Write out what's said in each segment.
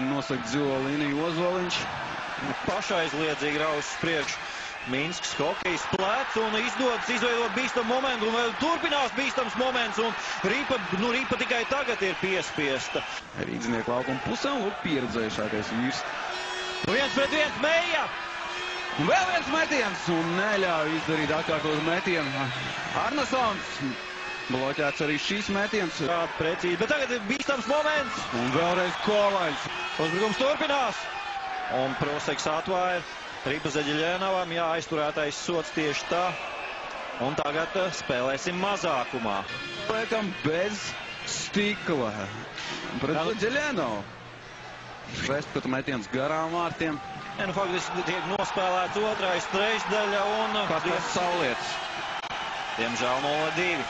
nosakt zilo līniju Ozoliņš. Pašaizliedzīgi raus uz priekšu. Minskas hokejs plec un izdodas izveidot bīstamu momentu, un vēl turpinās bīstams moments, un Rīpa tikai tagad ir piespiesta. Rīdznieku laukuma pusē un lūk pieredzējušākais vīrs. 1-1 Meija! Un vēl viens metiens un neļauj izdarīt atkārtot metienu. Arnesons bloķēts arī šīs metiens. Precīzi, bet tagad ir bīstams moments. Un vēlreiz Kovaļs. Uzbrukums turpinās. Un Proseks atvair. Rīpa Zeģeļēnavam jāaizturētais sots tieši tā. Un tagad spēlēsim mazākumā. Liekam bez stikla. Pret Zeģeļēnavu. Restpatu metiens garām vārtiem. Faktiski tiek nospēlēts otrais trešdaļa un... Kaspars Saulietis. Diemžēl 0-2.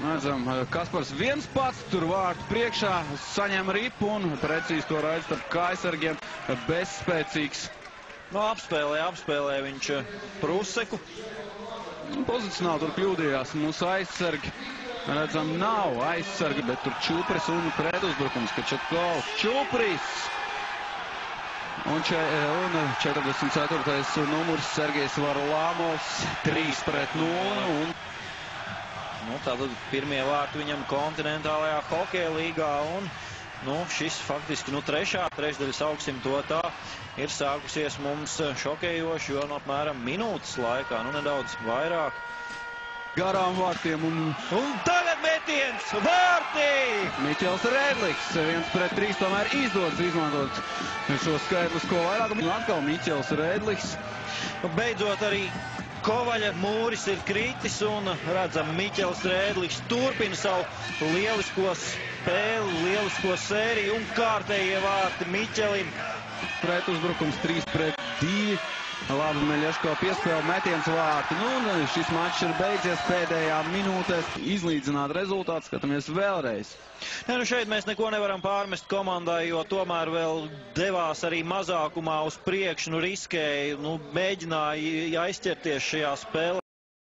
Redzam, Kaspars viens pats tur vārtu priekšā, saņem ripu un precīzi to raidz starp kājsargiem. Bezspēcīgs. Apspēlē viņš Pruseku. Pozicionāli tur kļūdījās mūsu aizsargi. Redzam, nav aizsargi, bet tur Čupris un pretuzbrukums, ka Četkovs. Čupris! Un 44. numurs Sergejs Varlamovs 3-0. Tātad pirmie vārti viņam kontinentālajā hokeja līgā un šis faktiski trešā trešdaļa, sauksim to tā, ir sākusies mums šokējoši, jo apmēram minūtes laikā, nedaudz vairāk. Garām vārtiem un tagad metiens! Vārtī! Miķels Rēdliks 1-3 tomēr izdodas izmantot šo skaitlis, ko vairāk. Atkal Miķels Rēdliks. Beidzot arī Kovaļa mūris ir kritis un redzam, Miķels Rēdliks turpina savu lielisko spēli, lielisko sēriju un kārtējie vārti Miķelim. Pretuzbrukums 3-2. Labi, Meļeško piespēle metiens vārti. Šis mačs ir beidzies pēdējā minūtēs. Izlīdzināt rezultātu, skatāmies vēlreiz. Šeit mēs neko nevaram pārmest komandai, jo tomēr vēl devās arī mazākumā uz priekšu, riskēja, mēģināja aizķerties šajā spēlē.